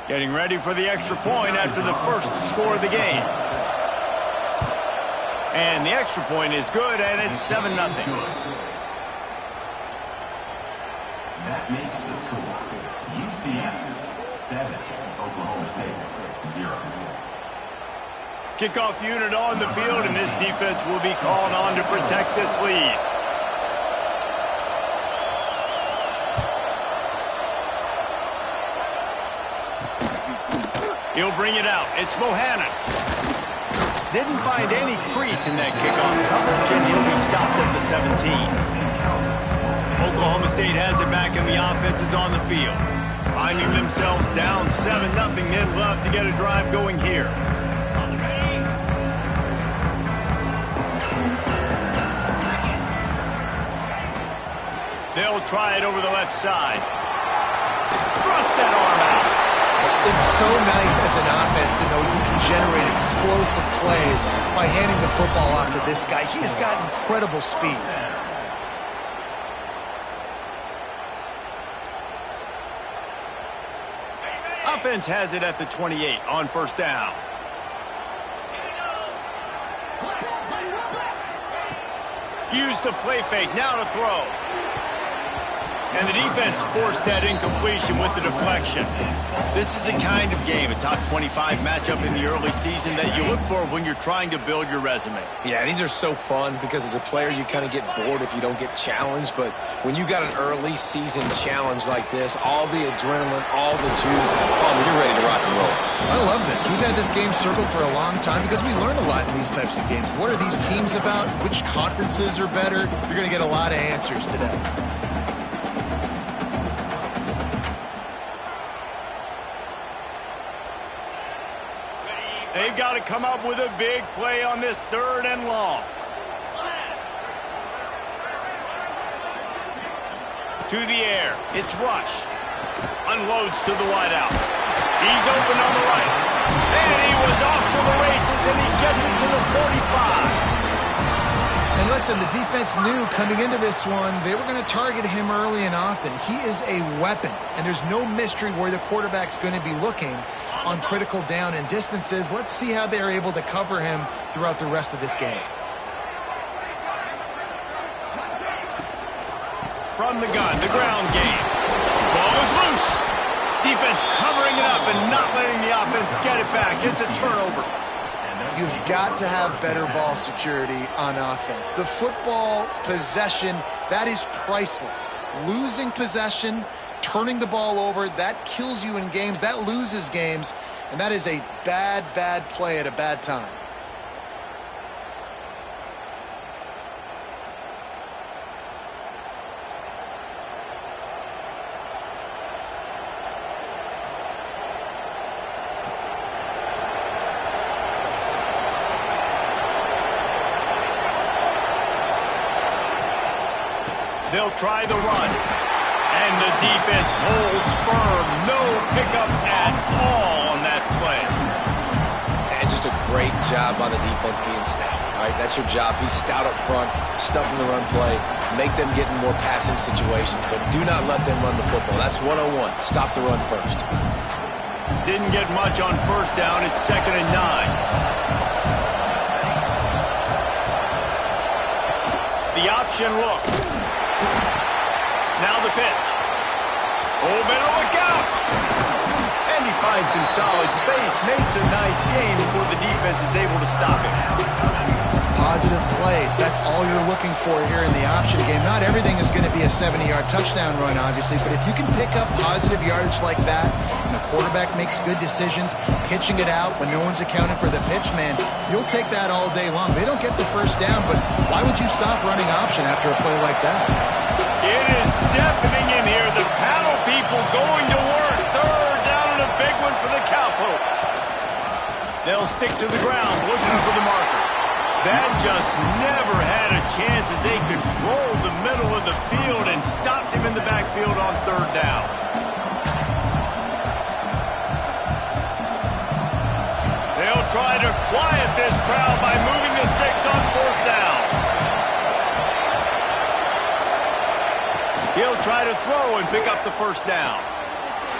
Getting ready for the extra point after the first score of the game. And the extra point is good, and it's 7-0. That makes the score UCF 7, Oklahoma State 0. Kickoff unit on the field, and this defense will be called on to protect this lead. He'll bring it out. It's Bohannon. Didn't find any crease in that kickoff coverage, and he'll be stopped at the 17. Oklahoma State has it back, and the offense is on the field. Finding themselves down 7-0, they'd love to get a drive going here. They'll try it over the left side. Thrust that arm out. It's so nice as an offense to know you can generate explosive plays by handing the football off to this guy. He has got incredible speed. Offense has it at the 28 on first down. Use the play fake, now to throw. And the defense forced that incompletion with the deflection. This is the kind of game, a top 25 matchup in the early season, that you look for when you're trying to build your resume. Yeah, these are so fun because as a player you kind of get bored if you don't get challenged. But when you got an early season challenge like this, all the adrenaline, all the juice, Palmer, you're ready to rock and roll. I love this. We've had this game circled for a long time because we learn a lot in these types of games. What are these teams about? Which conferences are better? You're going to get a lot of answers today. They've got to come up with a big play on this 3rd and long. To the air. It's Rush. Unloads to the wideout. He's open on the right. And he was off to the races, and he gets it to the 45. And listen, the defense knew coming into this one, they were going to target him early and often. He is a weapon, and there's no mystery where the quarterback's going to be looking on critical down and distances. Let's see how they're able to cover him throughout the rest of this game. From the gun, the ground game. Ball is loose. Defense covering it up and not letting the offense get it back. It's a turnover. You've got to have better ball security on offense. The football possession, that is priceless. Losing possession, turning the ball over, that kills you in games, that loses games, and that is a bad, bad play at a bad time. They'll try the run. And the defense holds firm. No pickup at all on that play. And just a great job by the defense being stout. All right, that's your job. Be stout up front, stuff in the run play, make them get in more passing situations, but do not let them run the football. That's 101. Stop the run first. Didn't get much on first down. It's 2nd and 9. The option look. Now the pitch. Oh, better look out. And he finds some solid space, makes a nice gain before the defense is able to stop him. Positive plays, that's all you're looking for here in the option game. Not everything is going to be a 70-yard touchdown run, obviously, but if you can pick up positive yardage like that, and the quarterback makes good decisions, pitching it out when no one's accounting for the pitch, man, you'll take that all day long. They don't get the first down, but why would you stop running option after a play like that? It is deafening in here. The paddle people going to work. 3rd down and a big one for the Cowpokes. They'll stick to the ground looking for the marker. That just never had a chance as they controlled the middle of the field and stopped him in the backfield on 3rd down. They'll try to quiet this crowd by moving the sticks on 4th down. He'll try to throw and pick up the first down.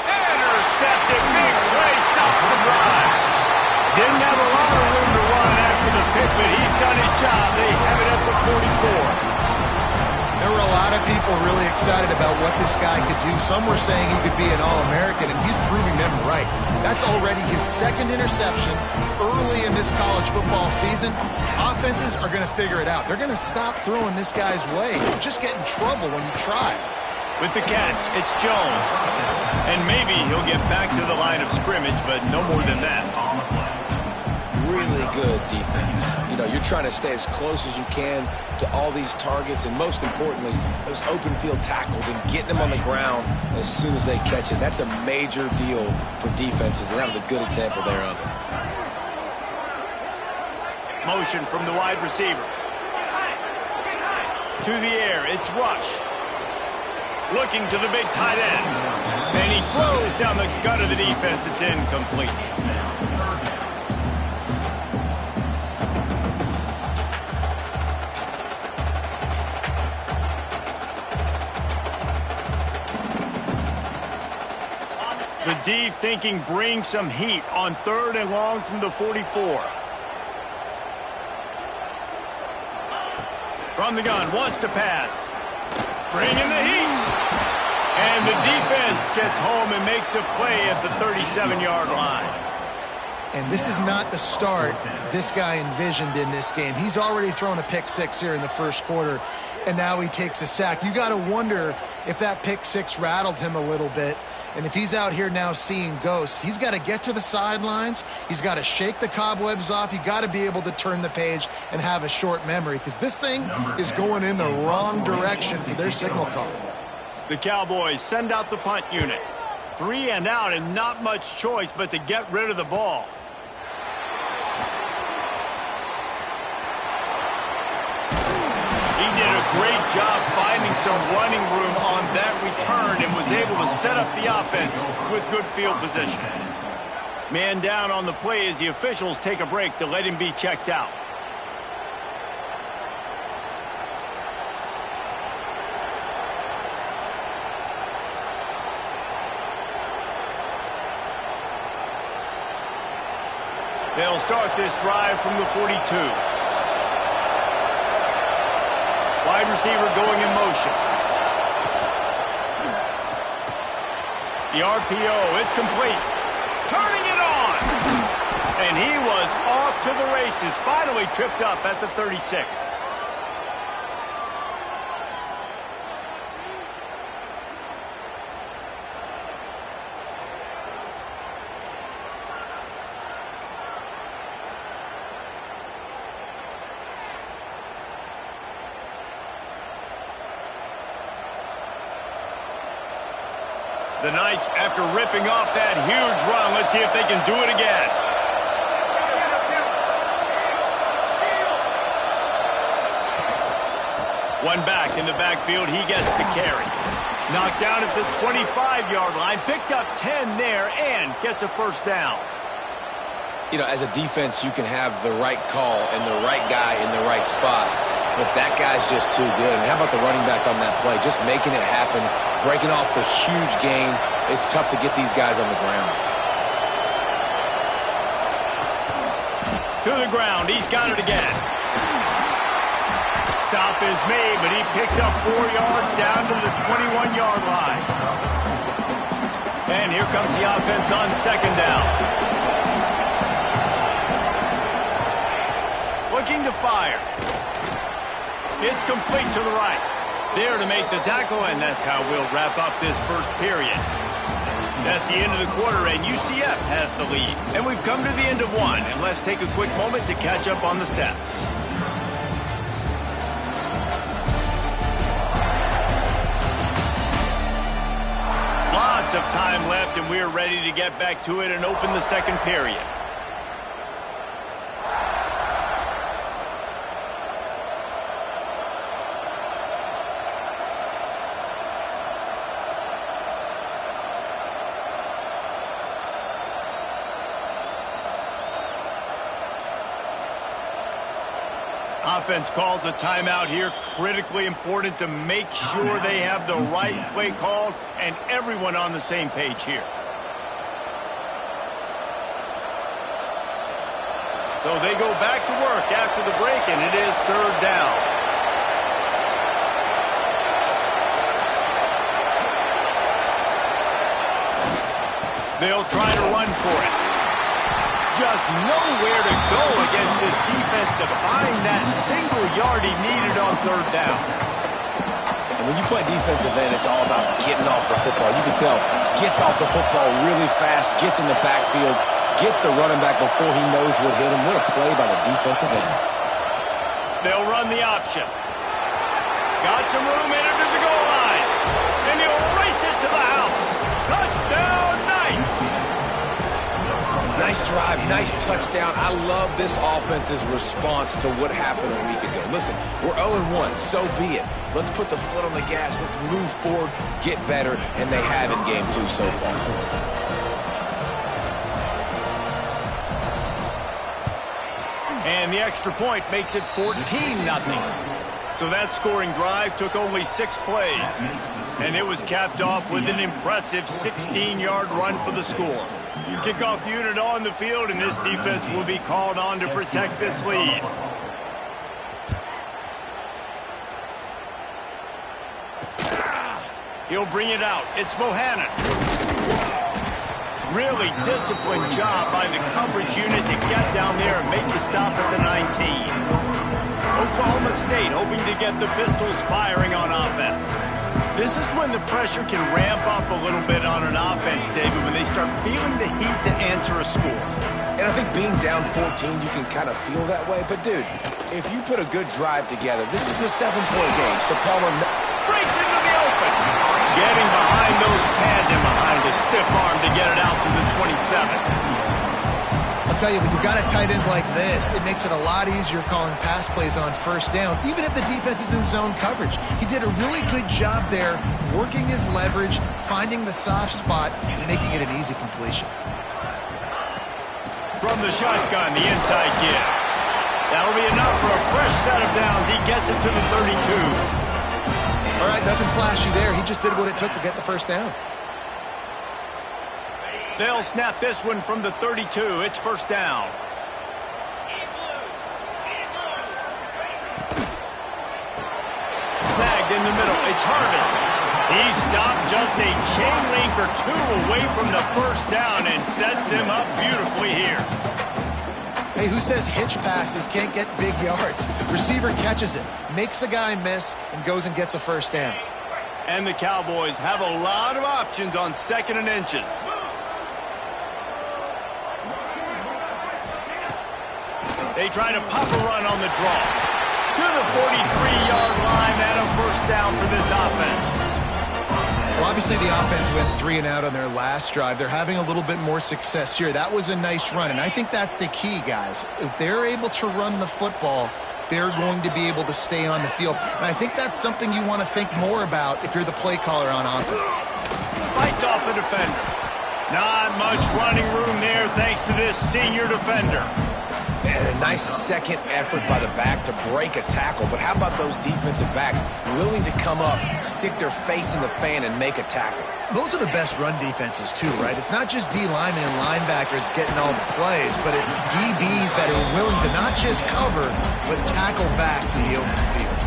Intercepted. Big play people really excited about what this guy could do. Some were saying he could be an All-American, and he's proving them right. That's already his second interception early in this college football season. Offenses are going to figure it out. They're going to stop throwing this guy's way. You'll just get in trouble when you try. With the catch, it's Jones. And maybe he'll get back to the line of scrimmage, but no more than that. Really good defense. You know, you're trying to stay as close as you can to all these targets, and most importantly, those open field tackles and getting them on the ground as soon as they catch it. That's a major deal for defenses, and that was a good example there of it. Motion from the wide receiver. To the air, it's Rush. Looking to the big tight end. And he throws down the gut of the defense. It's incomplete. The D thinking bring some heat on 3rd and long from the 44. From the gun, wants to pass. Bringing the heat. And the defense gets home and makes a play at the 37-yard line. And this is not the start this guy envisioned in this game. He's already thrown a pick six here in the first quarter, and now he takes a sack. You got to wonder if that pick six rattled him a little bit. And if he's out here now seeing ghosts, he's got to get to the sidelines. He's got to shake the cobwebs off. You got to be able to turn the page and have a short memory, because this thing is going in the wrong direction for their signal call. The Cowboys send out the punt unit. 3 and out, and not much choice but to get rid of the ball. He did a great job finding some running room on that return and was able to set up the offense with good field position. Man down on the play as the officials take a break to let him be checked out. They'll start this drive from the 42. Wide receiver going in motion. The RPO, it's complete. Turning it on. And he was off to the races. Finally tripped up at the 36. The Knights, after ripping off that huge run, let's see if they can do it again. One back in the backfield, he gets the carry. Knocked down at the 25-yard line, picked up 10 there, and gets a first down. You know, as a defense, you can have the right call and the right guy in the right spot, but that guy's just too good. And how about the running back on that play? Just making it happen, breaking off the huge gain. It's tough to get these guys on the ground. To the ground, he's got it again. Stop is made, but he picks up 4 yards down to the 21-yard line. And here comes the offense on second down. Looking to fire. It's complete to the right. There to make the tackle, and that's how we'll wrap up this first period. That's the end of the quarter, and UCF has the lead. And we've come to the end of one, and let's take a quick moment to catch up on the stats. Lots of time left, and we're ready to get back to it and open the second period. Offense calls a timeout here. Critically important to make sure they have the right play called and everyone on the same page here. So they go back to work after the break, and it is third down. They'll try to run for it. Just nowhere to go against this defense to find that single yard he needed on third down. And when you play defensive end, it's all about getting off the football. You can tell, gets off the football really fast, gets in the backfield, gets the running back before he knows what hit him. What a play by the defensive end. They'll run the option. Got some room in under the goal line. And he'll race it to the house. Touchdown, Knights! Nice drive, nice touchdown. I love this offense's response to what happened a week ago. Listen, we're 0-1, so be it. Let's put the foot on the gas. Let's move forward, get better, and they have in game 2 so far. And the extra point makes it 14-0. So that scoring drive took only 6 plays. And it was capped off with an impressive 16-yard run for the score. Kickoff unit on the field, and this defense will be called on to protect this lead. He'll bring it out. It's Bohannon. Really disciplined job by the coverage unit to get down there and make the stop at the 19. Oklahoma State hoping to get the Pistols firing on offense. This is when the pressure can ramp up a little bit on an offense, David, when they start feeling the heat to answer a score. And I think being down 14, you can kind of feel that way. But, dude, if you put a good drive together, this is a 7-point game. So Palmer breaks into the open. Getting behind those pads and behind a stiff arm to get it out to the 27. I'll tell you, when you've got a tight end like this, it makes it a lot easier calling pass plays on first down, even if the defense is in zone coverage. He did a really good job there, working his leverage, finding the soft spot, and making it an easy completion. From the shotgun, the inside give. That'll be enough for a fresh set of downs. He gets it to the 32. All right, nothing flashy there. He just did what it took to get the first down. They'll snap this one from the 32. It's first down. Snagged in the middle. It's Harvin. He stopped just a chain link or 2 away from the first down and sets them up beautifully here. Hey, who says hitch passes can't get big yards? Receiver catches it, makes a guy miss, and goes and gets a first down. And the Cowboys have a lot of options on 2nd and inches. They try to pop a run on the draw. To the 43-yard line and a first down for this offense. Well, obviously the offense went 3 and out on their last drive. They're having a little bit more success here. That was a nice run, and I think that's the key, guys. If they're able to run the football, they're going to be able to stay on the field. And I think that's something you want to think more about if you're the play caller on offense. Fights off a defender. Not much running room there thanks to this senior defender. And a nice second effort by the back to break a tackle. But how about those defensive backs willing to come up, stick their face in the fan, and make a tackle? Those are the best run defenses, too, right? It's not just D linemen and linebackers getting all the plays, but it's DBs that are willing to not just cover, but tackle backs in the open field.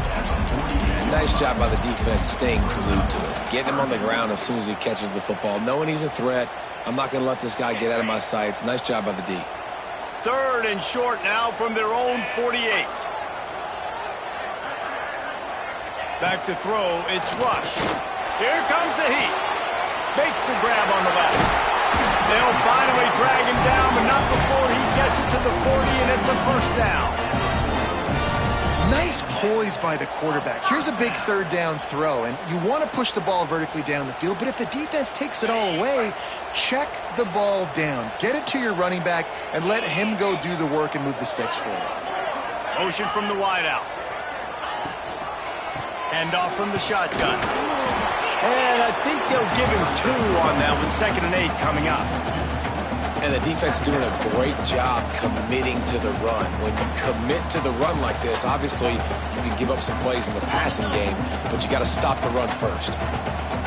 And nice job by the defense staying glued to it. Getting him on the ground as soon as he catches the football. Knowing he's a threat, I'm not going to let this guy get out of my sights. Nice job by the D. 3rd and short now from their own 48. Back to throw, it's Rush. Here comes the heat. Makes the grab on the left. They'll finally drag him down, but not before he gets it to the 40, and it's a first down. Nice poise by the quarterback. Here's a big 3rd down throw, and you want to push the ball vertically down the field, but if the defense takes it all away, check the ball down. Get it to your running back and let him go do the work and move the sticks forward. Motion from the wideout. Hand off from the shotgun. And I think they'll give him 2 on that one. 2nd and 8 coming up. And the defense doing a great job committing to the run. When you commit to the run like this, obviously you can give up some plays in the passing game, but you got to stop the run first.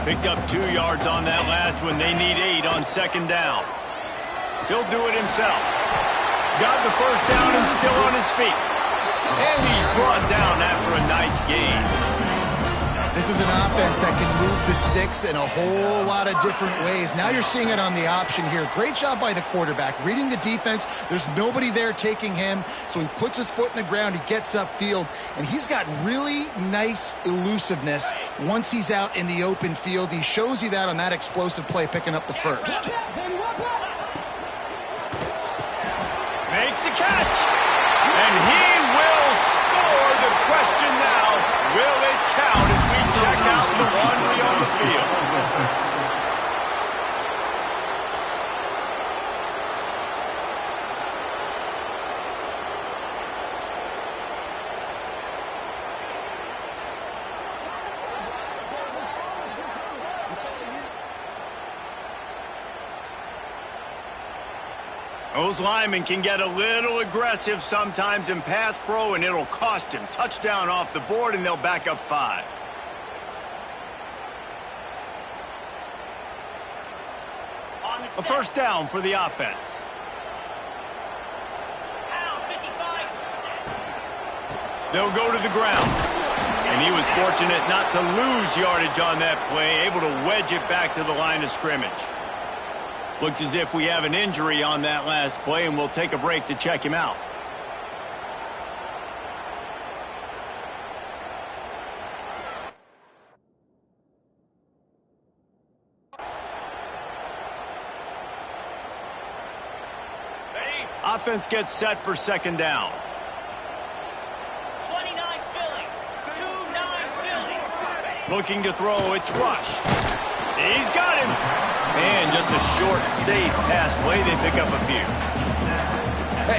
Picked up 2 yards on that last one. They need 8 on 2nd down. He'll do it himself. Got the first down and still on his feet. And he's brought down after a nice gain. This is an offense that can move the sticks in a whole lot of different ways. Now you're seeing it on the option here. Great job by the quarterback. Reading the defense, there's nobody there taking him, so he puts his foot in the ground, he gets upfield, and he's got really nice elusiveness once he's out in the open field. He shows you that on that explosive play, picking up the first. Makes the catch, and he will score. The question now, will it count as we check out the laundry on the field? Those linemen can get a little aggressive sometimes in pass pro, and it'll cost him. Touchdown off the board, and they'll back up 5. A first down for the offense. They'll go to the ground. And he was fortunate not to lose yardage on that play, able to wedge it back to the line of scrimmage. Looks as if we have an injury on that last play, and we'll take a break to check him out. Offense gets set for second down. 29 Philly. 2-9 Philly. Looking to throw, it's Rush. He's got him. And just a short, safe pass play. They pick up a few.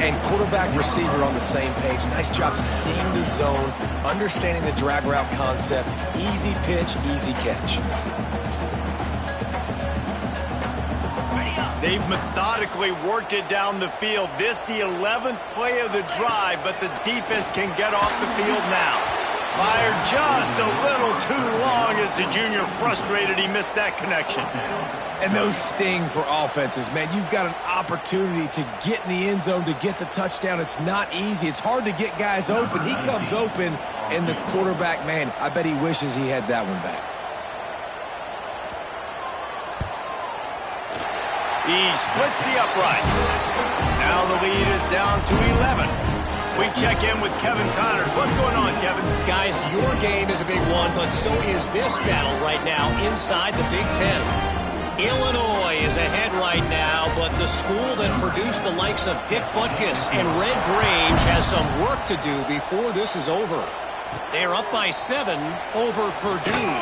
And quarterback, receiver on the same page. Nice job seeing the zone, understanding the drag route concept. Easy pitch, easy catch. They've methodically worked it down the field. This the 11th play of the drive, but the defense can get off the field now. Fired just a little too long as the junior frustrated he missed that connection. And those sting for offenses, man. You've got an opportunity to get in the end zone, to get the touchdown. It's not easy. It's hard to get guys open. He comes open, and the quarterback, man, I bet he wishes he had that one back. He splits the upright. Now the lead is down to 11. We check in with Kevin Connors. What's going on, Kevin? Guys, your game is a big one, but so is this battle right now inside the Big Ten. Illinois is ahead right now, but the school that produced the likes of Dick Butkus and Red Grange has some work to do before this is over. They're up by 7 over Purdue.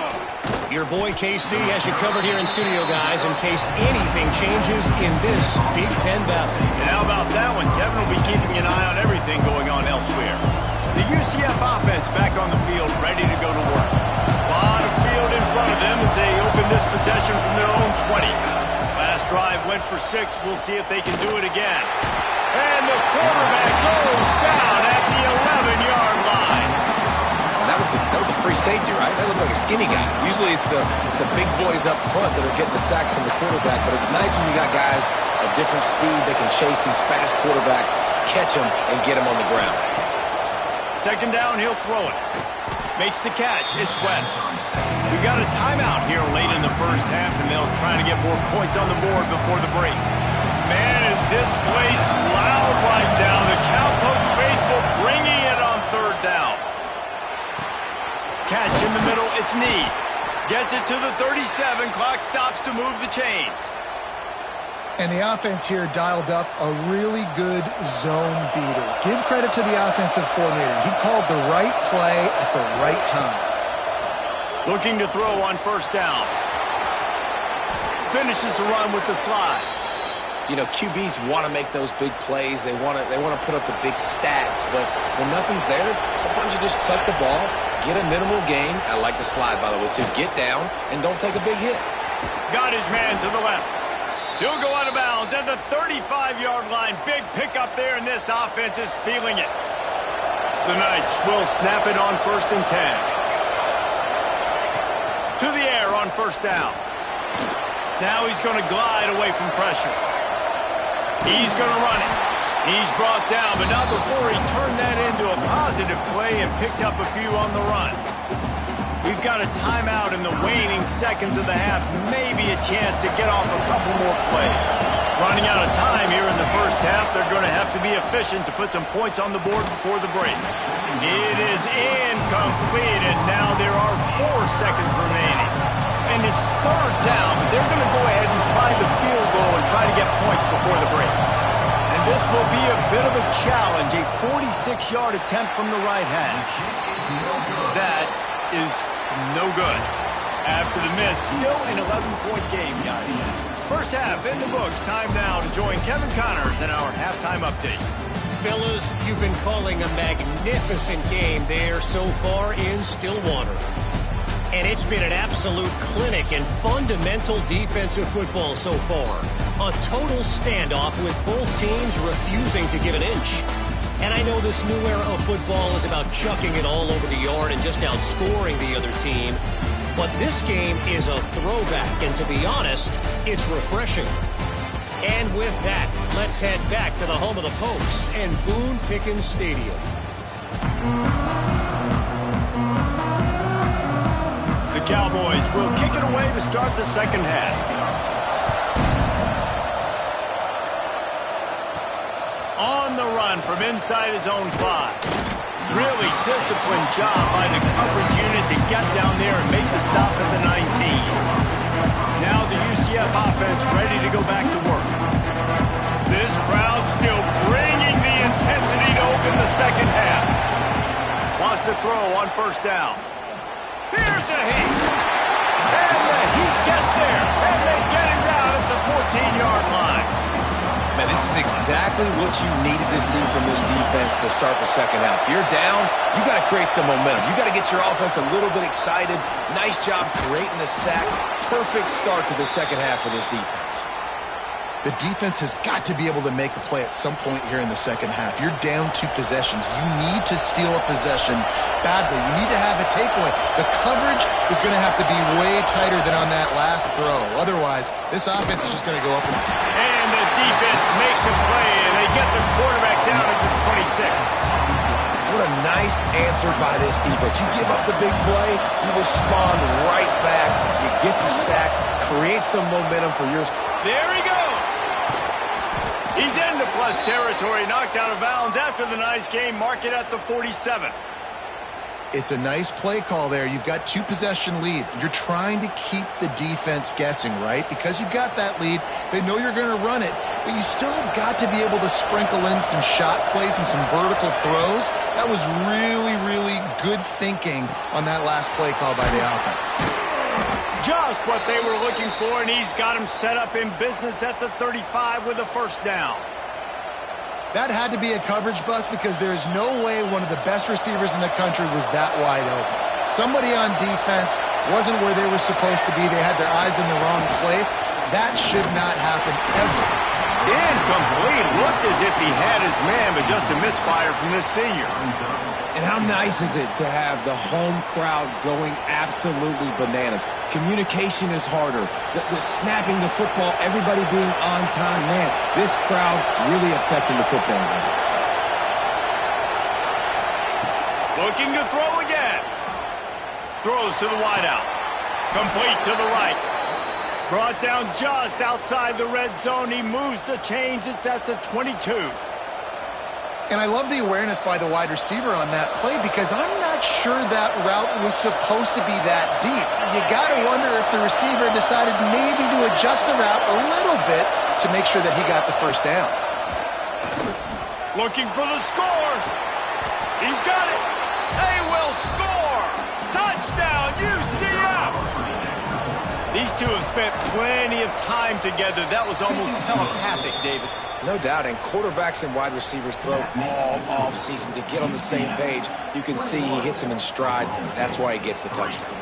Your boy KC has you covered here in studio, guys, in case anything changes in this Big Ten battle. And how about that one? Kevin will be keeping an eye on everything going on elsewhere. The UCF offense back on the field, ready to go to work. A lot of field in front of them as they open this possession from their own 20. Last drive went for 6. We'll see if they can do it again. And the quarterback goes down at the 11-yard line. That was the free safety, right? That looked like a skinny guy. Usually it's the big boys up front that are getting the sacks on the quarterback, but it's nice when you got guys of different speed that can chase these fast quarterbacks, catch them, and get them on the ground. Second down, he'll throw it. Makes the catch. It's West. We got a timeout here late in the first half, and they'll try to get more points on the board before the break. Man, is this place loud right now. The Cowpoke faithful bringing it on third down. Catch in the middle, it's Need. Gets it to the 37, clock stops to move the chains. And the offense here dialed up a really good zone beater. Give credit to the offensive coordinator. He called the right play at the right time. Looking to throw on first down. Finishes the run with the slide. You know, QBs want to make those big plays. They want to put up the big stats, but when nothing's there, sometimes you just tuck the ball, get a minimal gain. I like the slide, by the way, too. Get down and don't take a big hit. Got his man to the left. He'll go out of bounds at the 35-yard line. Big pickup there, and this offense is feeling it. The Knights will snap it on first and 10. To the air on first down. Now he's going to glide away from pressure. He's going to run it. He's brought down, but not before he turned that into a positive play and picked up a few on the run. We We've got a timeout in the waning seconds of the half. Maybe a chance to get off a couple more plays. Running out of time here in the first half. They're going to have to be efficient to put some points on the board before the break. It is incomplete, and now there are 4 seconds remaining. And it's third down, but they're going to go ahead and try the field goal and try to get points before the break. And this will be a bit of a challenge, a 46-yard attempt from the right hash. That is no good. After the miss, still an 11-point game, guys. First half in the books. Time now to join Kevin Connors in our halftime update. Fellas, you've been calling a magnificent game there so far in Stillwater. And it's been an absolute clinic in fundamental defensive football so far. A total standoff with both teams refusing to give an inch. And I know this new era of football is about chucking it all over the yard and just outscoring the other team. But this game is a throwback, and to be honest, it's refreshing. And with that, let's head back to the home of the Pokes and Boone Pickens Stadium. The Cowboys will kick it away to start the second half. On the run from inside his own 5. Really disciplined job by the coverage unit to get down there and make the stop at the 19. Now the UCF offense ready to go back to work. This crowd still bringing the intensity to open the second half. Wants to throw on first down. Here's a heat. And the heat gets there. And they get him down at the 14-yard line. Man, this is exactly what you needed to see from this defense to start the second half. If you're down, you got to create some momentum. You got to get your offense a little bit excited. Nice job creating the sack. Perfect start to the second half for this defense. The defense has got to be able to make a play at some point here in the second half. You're down 2 possessions. You need to steal a possession badly. You need to have a takeaway. The coverage is going to have to be way tighter than on that last throw. Otherwise, this offense is just going to go up and the defense makes a play, and they get the quarterback down at the 26. What a nice answer by this defense. You give up the big play, you respond right back, you get the sack, create some momentum for yours. There he goes. He's into plus territory, knocked out of bounds after the nice game. Mark it at the 47. It's a nice play call there. You've got 2 possession lead. You're trying to keep the defense guessing, right? Because you've got that lead, they know you're going to run it, but you still have got to be able to sprinkle in some shot plays and some vertical throws. That was really, really good thinking on that last play call by the offense. Just what they were looking for, and he's got him set up in business at the 35 with a first down. That had to be a coverage bust because there is no way one of the best receivers in the country was that wide open. Somebody on defense wasn't where they were supposed to be. They had their eyes in the wrong place. That should not happen ever. Incomplete. Looked as if he had his man, but just a misfire from this senior. And how nice is it to have the home crowd going absolutely bananas? Communication is harder. The snapping the football, everybody being on time. Man, this crowd really affecting the football game. Looking to throw again. Throws to the wideout. Complete to the right. Brought down just outside the red zone. He moves the chains. It's at the 22. And I love the awareness by the wide receiver on that play because I'm not sure that route was supposed to be that deep. You got to wonder if the receiver decided maybe to adjust the route a little bit to make sure that he got the first down. Looking for the score. He's got it. They will score. Touchdown, UCF. These two have spent plenty of time together. That was almost telepathic, David. No doubt, and quarterbacks and wide receivers throw all off-season to get on the same page. You can see he hits him in stride. That's why he gets the touchdown.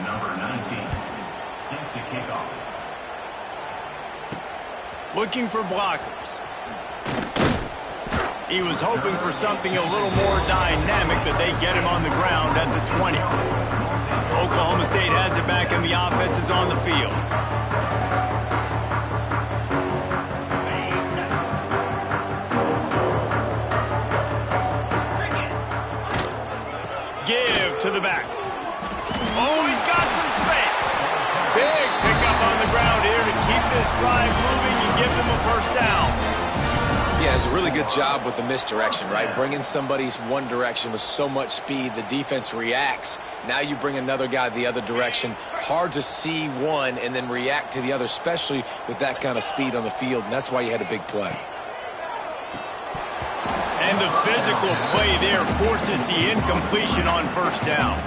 Number 19, set to kick off. Looking for blockers. He was hoping for something a little more dynamic, but they get him on the ground at the 20. Oklahoma State has it back, and the offense is on the field. Give to the back. them a first down. Yeah, it's a really good job with the misdirection, right? Bringing somebody's one direction with so much speed, the defense reacts. Now you bring another guy the other direction. Hard to see one and then react to the other, especially with that kind of speed on the field, and that's why you had a big play. And the physical play there forces the incompletion on first down.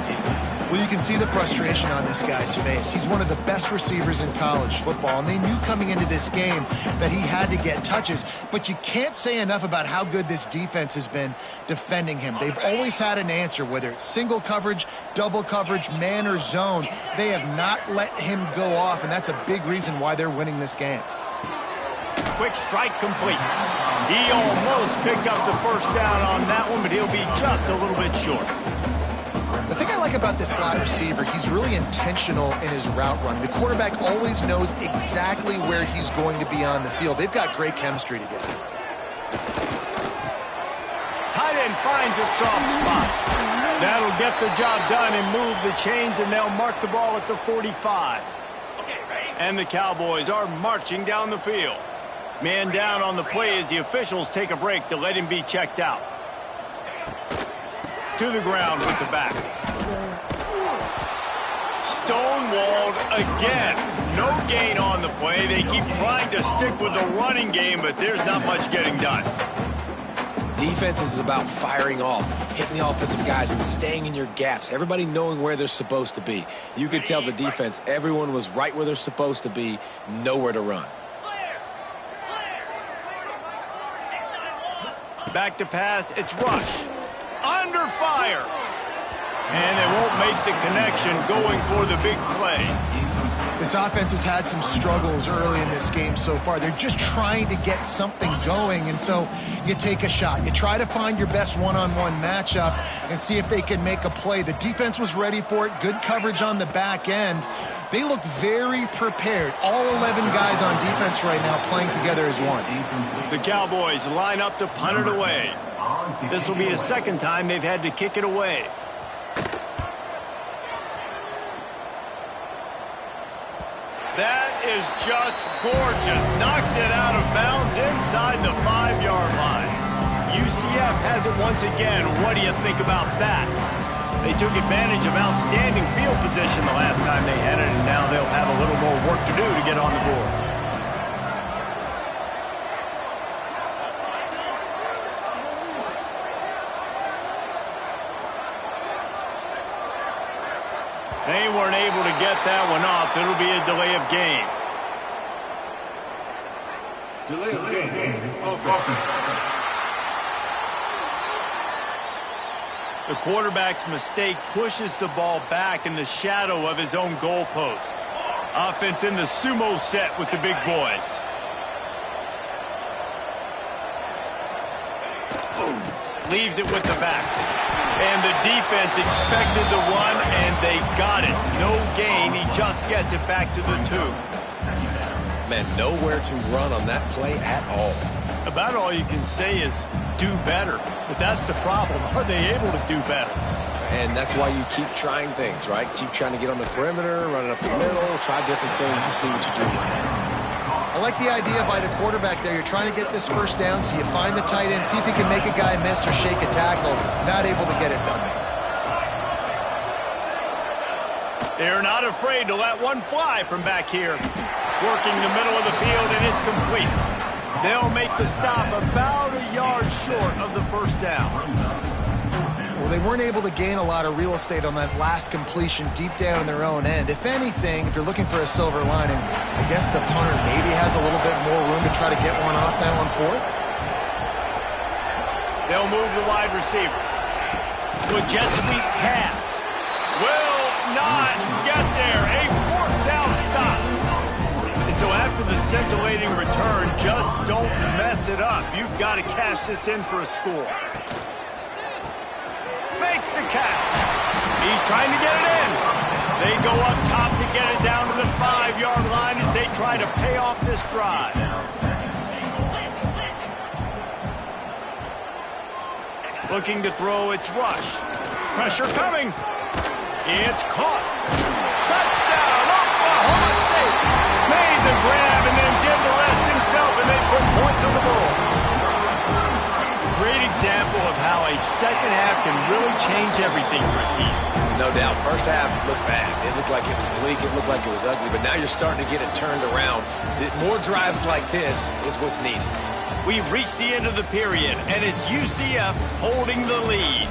Well, you can see the frustration on this guy's face. He's one of the best receivers in college football, and they knew coming into this game that he had to get touches, but you can't say enough about how good this defense has been defending him. They've always had an answer, whether it's single coverage, double coverage, man or zone. They have not let him go off, and that's a big reason why they're winning this game. Quick strike complete. He almost picked up the first down on that one, but he'll be just a little bit short. The thing I like about this slot receiver, he's really intentional in his route running. The quarterback always knows exactly where he's going to be on the field. They've got great chemistry together. Tight end finds a soft spot. That'll get the job done and move the chains, and they'll mark the ball at the 45. And the Cowboys are marching down the field. Man down on the play as the officials take a break to let him be checked out. To the ground with the back. Stonewalled again. No gain on the play. They keep trying to stick with the running game, but there's not much getting done. Defense is about firing off, hitting the offensive guys, and staying in your gaps. Everybody knowing where they're supposed to be. You could tell the defense, everyone was right where they're supposed to be, nowhere to run. Back to pass, it's Rush. Under fire. And they won't make the connection going for the big play. This offense has had some struggles early in this game so far. They're just trying to get something going, and so you take a shot. You try to find your best one-on-one matchup and see if they can make a play. The defense was ready for it. Good coverage on the back end. They look very prepared. All 11 guys on defense right now playing together as one. The Cowboys line up to punt it away. This will be the second time they've had to kick it away. That is just gorgeous. Knocks it out of bounds inside the 5-yard line. UCF has it once again. What do you think about that? They took advantage of outstanding field position the last time they had it, and now they'll have a little more work to do to get on the board. They weren't able to get that one off. It'll be a delay of game. Delay of game. Offense. The quarterback's mistake pushes the ball back in the shadow of his own goalpost. Offense in the sumo set with the big boys. Leaves it with the back. And the defense expected the run, and they got it. No gain. He just gets it back to the 2. Man, nowhere to run on that play at all. About all you can say is do better. But that's the problem. Are they able to do better? And that's why you keep trying things, right? Keep trying to get on the perimeter, run it up the middle, try different things to see what you do. I like the idea by the quarterback there. You're trying to get this first down, so you find the tight end, see if he can make a guy miss or shake a tackle. Not able to get it done. They're not afraid to let one fly from back here. Working the middle of the field, and it's complete. They'll make the stop about a yard short of the first down. Well, they weren't able to gain a lot of real estate on that last completion deep down in their own end. If anything, if you're looking for a silver lining, I guess the punter maybe has a little bit more room to try to get one off now on fourth. They'll move the wide receiver. With jet sweep pass. Will not get there. A fourth down stop. And so after the scintillating return, just don't mess it up. You've got to cash this in for a score. Makes the catch. He's trying to get it in. They go up top to get it down to the 5-yard line as they try to pay off this drive. Looking to throw, it's Rush. Pressure coming. It's caught. Touchdown, Oklahoma State. Made the grab and then did the rest himself, and a second half can really change everything for a team. No doubt. First half looked bad. It looked like it was bleak. It looked like it was ugly. But now you're starting to get it turned around. More drives like this is what's needed. We've reached the end of the period, and it's UCF holding the lead.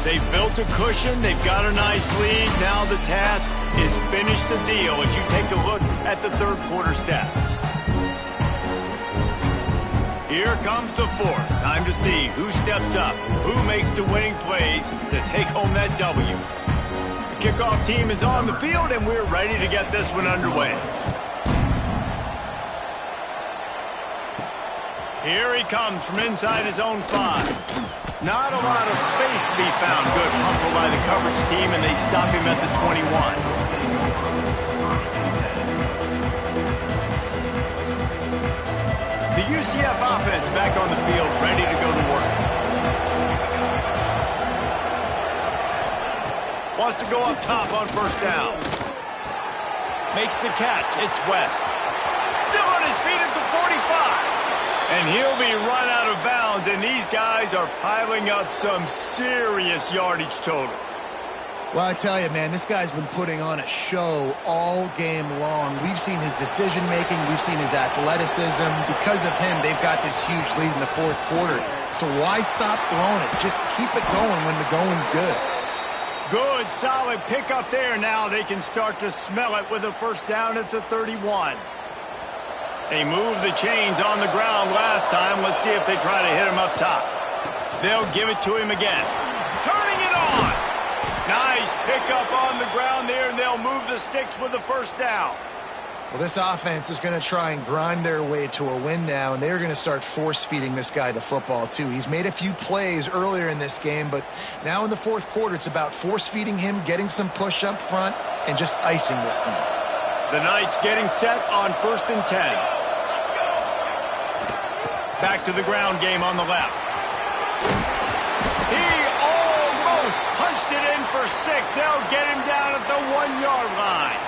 They've built a cushion. They've got a nice lead. Now the task is finish the deal as you take a look at the third quarter stats. Here comes the fourth. Time to see who steps up, who makes the winning plays to take home that W. The kickoff team is on the field, and we're ready to get this one underway. Here he comes from inside his own 5. Not a lot of space to be found. Good hustle by the coverage team, and they stop him at the 21. The UCF offense back on the field, ready to go to work. Wants to go up top on first down. Makes the catch. It's West. Still on his feet at the 45. And he'll be run out of bounds, and these guys are piling up some serious yardage totals. Well, I tell you, man, this guy's been putting on a show all game long. We've seen his decision-making. We've seen his athleticism. Because of him, they've got this huge lead in the fourth quarter. So why stop throwing it? Just keep it going when the going's good. Good, solid pickup there. Now they can start to smell it with a first down at the 31. They moved the chains on the ground last time. Let's see if they try to hit him up top. They'll give it to him again. Turning it on. Nice pickup on the ground there, and they'll move the sticks with the first down. Well, this offense is going to try and grind their way to a win now, and they're going to start force-feeding this guy the football, too. He's made a few plays earlier in this game, but now in the fourth quarter, it's about force-feeding him, getting some push up front, and just icing this thing. The Knights getting set on 1st and 10. Back to the ground game on the left. He almost punched it in for 6. They'll get him down at the 1-yard line.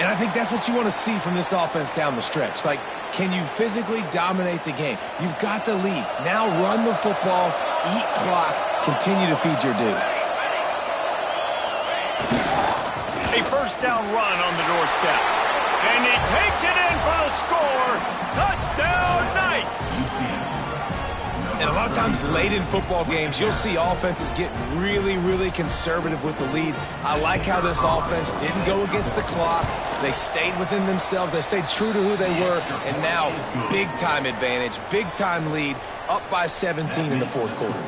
And I think that's what you want to see from this offense down the stretch. Like, can you physically dominate the game? You've got the lead. Now run the football, eat clock, continue to feed your dude. A first down run on the doorstep. And he takes it in for the score. Touchdown, Knights! And a lot of times late in football games, you'll see offenses get really, really conservative with the lead. I like how this offense didn't go against the clock. They stayed within themselves. They stayed true to who they were. And now, big-time advantage, big-time lead, up by 17 in the fourth quarter.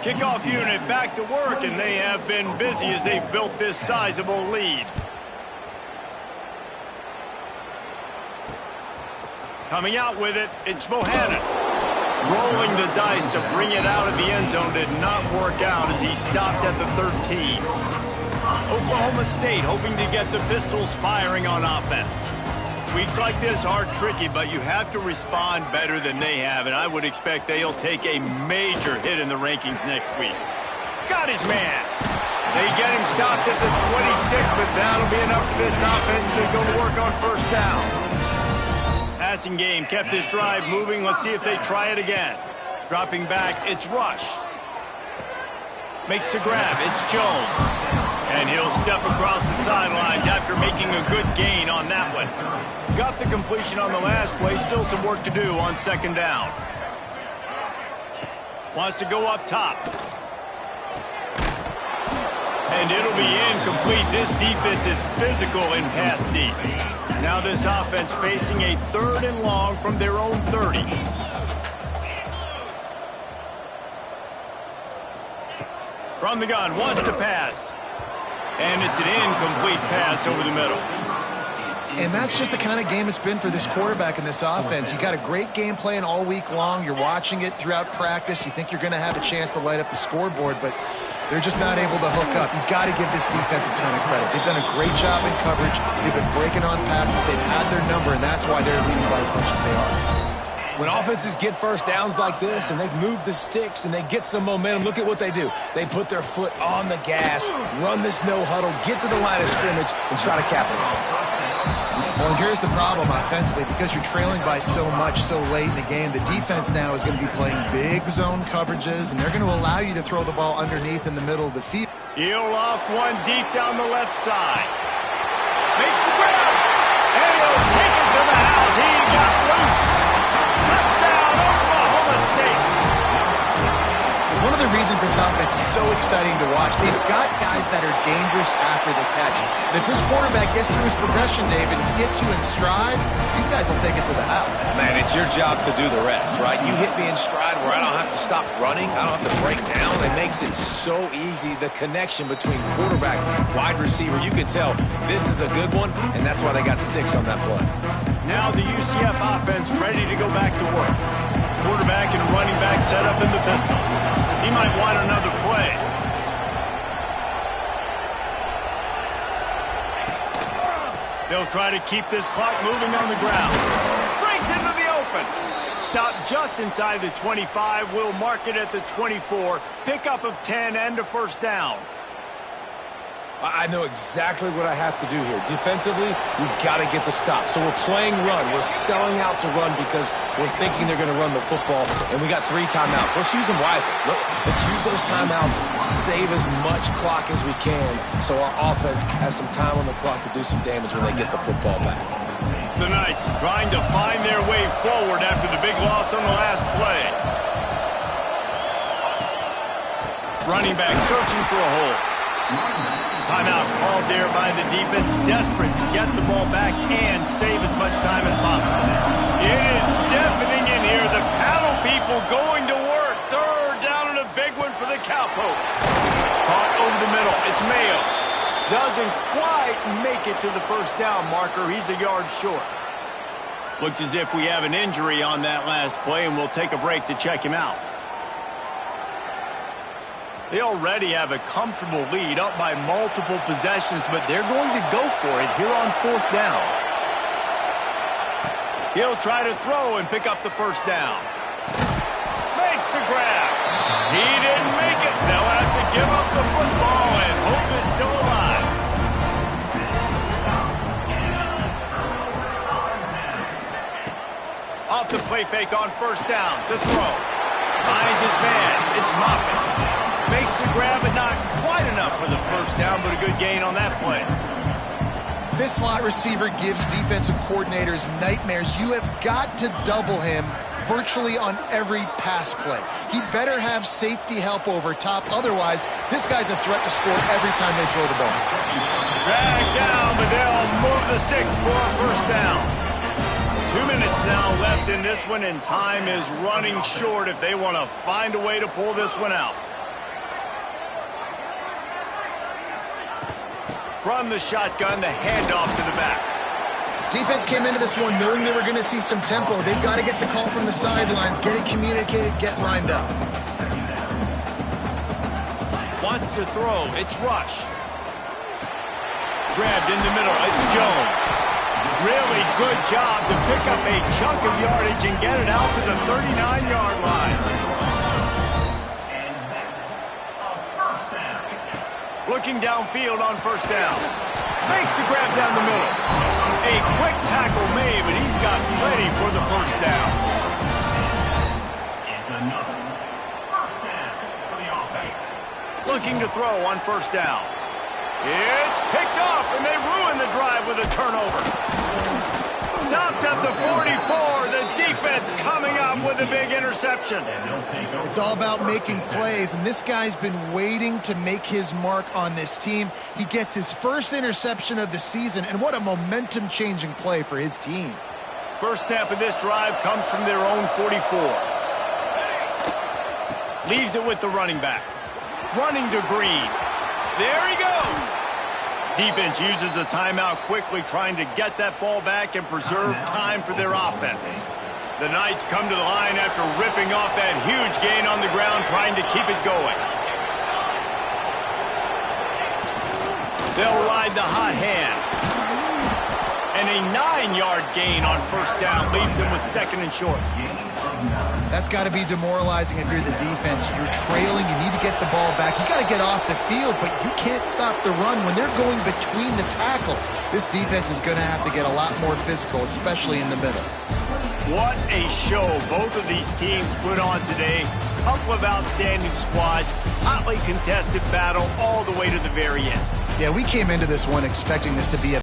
Kickoff unit back to work, and they have been busy as they've built this sizable lead. Coming out with it, it's Bohannon. Rolling the dice to bring it out of the end zone did not work out as he stopped at the 13. Oklahoma State hoping to get the Pistols firing on offense. Weeks like this are tricky, but you have to respond better than they have, and I would expect they'll take a major hit in the rankings next week. Got his man. They get him stopped at the 26, but that'll be enough for this offense to go to work on first down. Passing game kept this drive moving. Let's see if they try it again. Dropping back, it's Rush. Makes the grab, it's Jones. And he'll step across the sidelines after making a good gain on that one. Got the completion on the last play. Still some work to do on second down. Wants to go up top. And it'll be incomplete. This defense is physical in pass deep. Now this offense facing a 3rd and long from their own 30. From the gun, wants to pass. And it's an incomplete pass over the middle. And that's just the kind of game it's been for this quarterback and this offense. You got a great game plan all week long. You're watching it throughout practice. You think you're going to have a chance to light up the scoreboard, but they're just not able to hook up. You've got to give this defense a ton of credit. They've done a great job in coverage. They've been breaking on passes. They've had their number, and that's why they're leading by as much as they are. When offenses get first downs like this and they move the sticks and they get some momentum, look at what they do. They put their foot on the gas, run this no huddle, get to the line of scrimmage, and try to capitalize. Well, and here's the problem offensively. Because you're trailing by so much so late in the game, the defense now is going to be playing big zone coverages, and they're going to allow you to throw the ball underneath in the middle of the field. He'll loft one deep down the left side. Makes the grab. And he'll take it to the house. He got loose. Touchdown, Oklahoma State. One of the reasons this offense is so exciting to watch, they've got guys that are dangerous after the catch. And if this quarterback gets through his progression, David, and gets you in stride, these guys will take it to the house. Man, it's your job to do the rest, right? You hit me in stride where I don't have to stop running. I don't have to break down. It makes it so easy. The connection between quarterback, wide receiver, you can tell this is a good one, and that's why they got 6 on that play. Now the UCF offense ready to go back to work. Quarterback and running back set up in the pistol. He might want another play. They'll try to keep this clock moving on the ground. Breaks into the open. Stop just inside the 25. We'll mark it at the 24. Pickup of 10 and a first down. I know exactly what I have to do here. Defensively, we've got to get the stop. So we're playing run. We're selling out to run because we're thinking they're going to run the football, and we got 3 timeouts. Let's use them wisely. Look, let's use those timeouts, save as much clock as we can so our offense has some time on the clock to do some damage when they get the football back. The Knights trying to find their way forward after the big loss on the last play. Running back searching for a hole. Timeout called there by the defense, desperate to get the ball back and save as much time as possible. It is deafening in here. The paddle people going to work. Third down and a big one for the Cowpokes. Caught over the middle. It's Mayo. Doesn't quite make it to the first down marker. He's a yard short. Looks as if we have an injury on that last play, and we'll take a break to check him out. They already have a comfortable lead, up by multiple possessions, but they're going to go for it here on 4th down. He'll try to throw and pick up the first down. Makes the grab. He didn't make it. They'll have to give up the football, and hope is still alive. Off the play fake on first down to throw. Finds his man. It's Moffitt. Makes the grab, but not quite enough for the first down, but a good gain on that play. This slot receiver gives defensive coordinators nightmares. You have got to double him virtually on every pass play. He better have safety help over top. Otherwise, this guy's a threat to score every time they throw the ball. Dragged down, but they'll move the sticks for a first down. 2 minutes now left in this one, and time is running short if they want to find a way to pull this one out. From the shotgun, the handoff to the back. Defense came into this one knowing they were going to see some tempo. They've got to get the call from the sidelines, get it communicated, get lined up. Wants to throw. It's Rush. Grabbed in the middle. It's Jones. Really good job to pick up a chunk of yardage and get it out to the 39-yard line. Looking downfield on first down. Makes the grab down the middle. A quick tackle made, but he's got plenty for the first down. It's another first down for the offense. Looking to throw on first down. It's picked off, and they ruin the drive with a turnover. Stopped at the 44. The defense coming up with a big interception. It's all about making plays, and this guy's been waiting to make his mark on this team. He gets his first interception of the season, and what a momentum-changing play for his team. First snap of this drive comes from their own 44. Leaves it with the running back. Running to Green. There he goes. Defense uses a timeout quickly, trying to get that ball back and preserve time for their offense. The Knights come to the line after ripping off that huge gain on the ground, trying to keep it going. They'll ride the hot hand. And a 9-yard gain on first down leaves them with second and short. That's got to be demoralizing if you're the defense. You're trailing. You need to get the ball back. You got to get off the field, but you can't stop the run when they're going between the tackles. This defense is going to have to get a lot more physical, especially in the middle. What a show both of these teams put on today. Couple of outstanding squads, hotly contested battle all the way to the very end. Yeah, we came into this one expecting this to be a